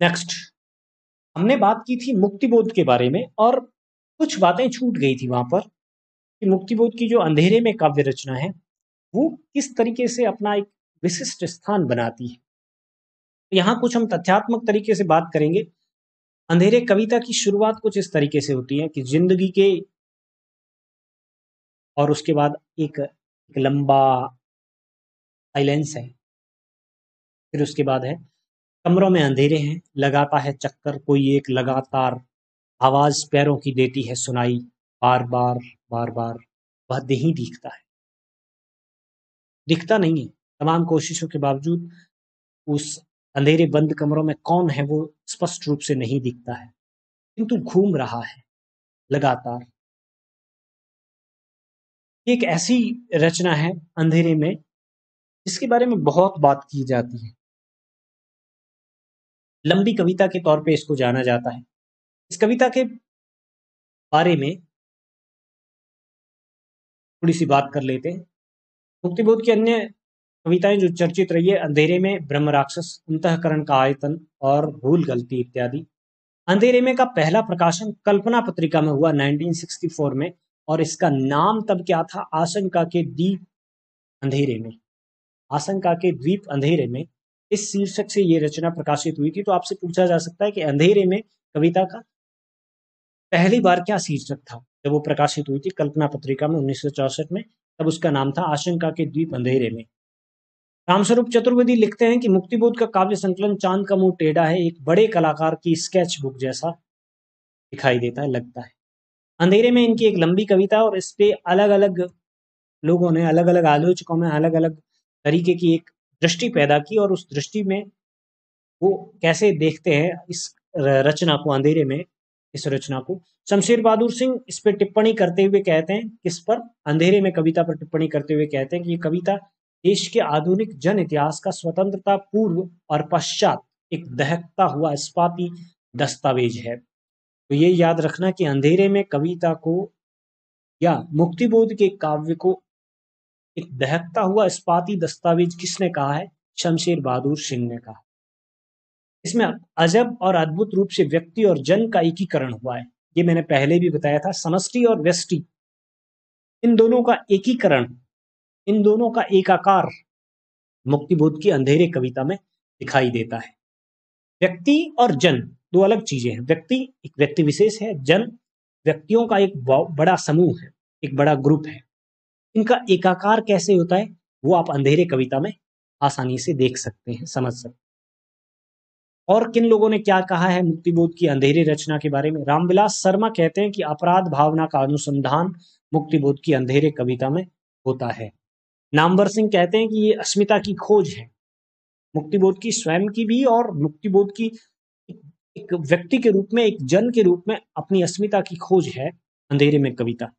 Next, हमने बात की थी मुक्तिबोध के बारे में और कुछ बातें छूट गई थी वहां पर कि मुक्तिबोध की जो अंधेरे में काव्य रचना है वो किस तरीके से अपना एक विशिष्ट स्थान बनाती है। यहाँ कुछ हम तथ्यात्मक तरीके से बात करेंगे। अंधेरे कविता की शुरुआत कुछ इस तरीके से होती है कि जिंदगी के, और उसके बाद एक लंबा साइलेंस है। फिर उसके बाद है कमरों में अंधेरे हैं, लगाता है चक्कर कोई एक लगातार, आवाज पैरों की देती है सुनाई, बार बार बार बार, वह नहीं दिखता है। दिखता नहीं है, तमाम कोशिशों के बावजूद उस अंधेरे बंद कमरों में कौन है वो स्पष्ट रूप से नहीं दिखता है, किंतु घूम रहा है लगातार। ये एक ऐसी रचना है अंधेरे में जिसके बारे में बहुत बात की जाती है। लंबी कविता के तौर पे इसको जाना जाता है। इस कविता के बारे में थोड़ी सी बात कर लेते हैं। मुक्तिबोध की अन्य कविताएं जो चर्चित रही है, अंधेरे में ब्रह्म राक्षस, अंतःकरण का आयतन और भूल गलती इत्यादि। अंधेरे में का पहला प्रकाशन कल्पना पत्रिका में हुआ 1964 में, और इसका नाम तब क्या था, आशंका के द्वीप अंधेरे में। आशंका के द्वीप अंधेरे में इस शीर्षक से ये रचना प्रकाशित हुई थी। तो आपसे पूछा जा सकता है कि अंधेरे में कविता का पहली बार क्या शीर्षक था जब वो प्रकाशित हुई थी कल्पना पत्रिका में 1964 में। तब उसका नाम था आशंका के द्वीप अंधेरे में। रामस्वरूप चतुर्वेदी लिखते हैं कि मुक्तिबोध का काव्य संकलन चांद का मुंह टेढ़ा है एक बड़े कलाकार की स्केच बुक जैसा दिखाई देता है, लगता है। अंधेरे में इनकी एक लंबी कविता है और इस पे अलग अलग लोगों ने, अलग अलग आलोचकों में अलग अलग तरीके की एक दृष्टि पैदा की, और उस दृष्टि में वो कैसे देखते हैं इस रचना को, अंधेरे में इस रचना को। शमशेर बहादुर सिंह इस पर टिप्पणी करते हुए कहते हैं, किस पर, अंधेरे में कविता पर टिप्पणी करते हुए कहते हैं कि ये कविता देश के आधुनिक जन इतिहास का स्वतंत्रता पूर्व और पश्चात एक दहकता हुआ इस्पाती दस्तावेज है। तो ये याद रखना कि अंधेरे में कविता को या मुक्तिबोध के काव्य को एक दहकता हुआ इस्पाती दस्तावेज किसने कहा है, शमशेर बहादुर सिंह ने कहा। इसमें अजब और अद्भुत रूप से व्यक्ति और जन का एकीकरण हुआ है। ये मैंने पहले भी बताया था, समष्टि और व्यष्टि, इन दोनों का एकीकरण, इन दोनों का एकाकार मुक्तिबोध की अंधेरे कविता में दिखाई देता है। व्यक्ति और जन दो अलग चीजें हैं। व्यक्ति एक व्यक्ति विशेष है, जन व्यक्तियों का एक बड़ा समूह है, एक बड़ा ग्रुप है। इनका एकाकार कैसे होता है वो आप अंधेरे कविता में आसानी से देख सकते हैं, समझ सकते हैं। और किन लोगों ने क्या कहा है मुक्तिबोध की अंधेरे रचना के बारे में। रामविलास शर्मा कहते हैं कि अपराध भावना का अनुसंधान मुक्तिबोध की अंधेरे कविता में होता है। नामवर सिंह कहते हैं कि ये अस्मिता की खोज है, मुक्तिबोध की स्वयं की भी, और मुक्तिबोध की एक व्यक्ति के रूप में, एक जन के रूप में अपनी अस्मिता की खोज है अंधेरे में कविता।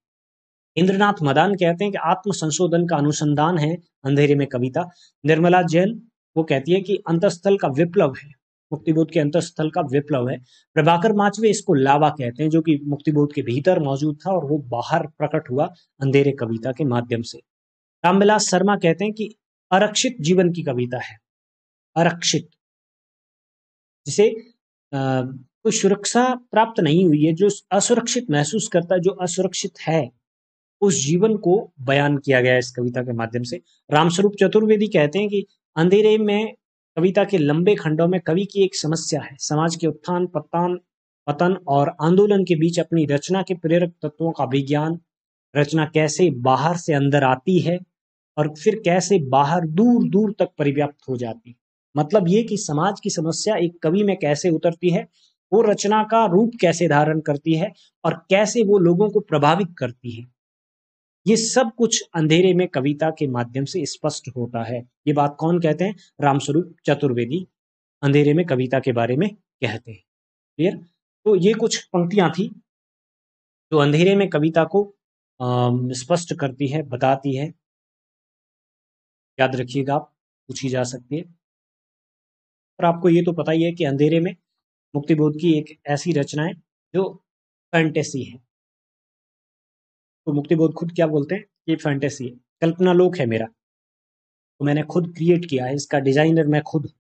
इंद्रनाथ मदान कहते हैं कि आत्म संशोधन का अनुसंधान है अंधेरे में कविता। निर्मला जैन वो कहती है कि अंतस्थल का विप्लव है, मुक्तिबोध के अंतस्थल का विप्लव है। प्रभाकर माचवे इसको लावा कहते हैं, जो कि मुक्तिबोध के भीतर मौजूद था और वो बाहर प्रकट हुआ अंधेरे कविता के माध्यम से। रामविलास शर्मा कहते हैं कि आरक्षित जीवन की कविता है, आरक्षित, जिसे कोई सुरक्षा प्राप्त नहीं हुई है, जो असुरक्षित महसूस करता है, जो असुरक्षित है, उस जीवन को बयान किया गया है इस कविता के माध्यम से। रामस्वरूप चतुर्वेदी कहते हैं कि अंधेरे में कविता के लंबे खंडों में कवि की एक समस्या है, समाज के उत्थान पतन और आंदोलन के बीच अपनी रचना के प्रेरक तत्वों का विज्ञान, रचना कैसे बाहर से अंदर आती है और फिर कैसे बाहर दूर दूर तक परिव्याप्त हो जाती है। मतलब ये कि समाज की समस्या एक कवि में कैसे उतरती है, वो रचना का रूप कैसे धारण करती है और कैसे वो लोगों को प्रभावित करती है, ये सब कुछ अंधेरे में कविता के माध्यम से स्पष्ट होता है। ये बात कौन कहते हैं, रामस्वरूप चतुर्वेदी अंधेरे में कविता के बारे में कहते हैं। क्लियर। तो ये कुछ पंक्तियां थी जो अंधेरे में कविता को स्पष्ट करती है, बताती है। याद रखिएगा, आप पूछी जा सकती है। और आपको ये तो पता ही है कि अंधेरे में मुक्तिबोध की एक ऐसी रचना है जो फैंटेसी है। तो मुक्तिबोध खुद क्या बोलते हैं, ये फैंटेसी है, कल्पना लोक है मेरा, तो मैंने खुद क्रिएट किया है, इसका डिजाइनर मैं खुद हूं।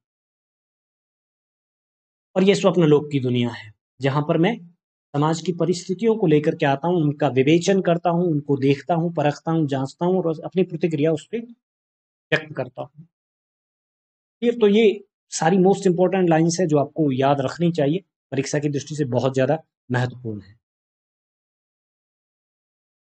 और ये स्वप्न लोक की दुनिया है, जहाँ पर मैं समाज की परिस्थितियों को लेकर के आता हूँ, उनका विवेचन करता हूँ, उनको देखता हूँ, परखता हूँ, जाँचता हूँ और अपनी प्रतिक्रिया उस पे व्यक्त करता हूँ। फिर तो ये सारी मोस्ट इम्पोर्टेंट लाइन्स हैं जो आपको याद रखनी चाहिए, परीक्षा की दृष्टि से बहुत ज़्यादा महत्वपूर्ण है।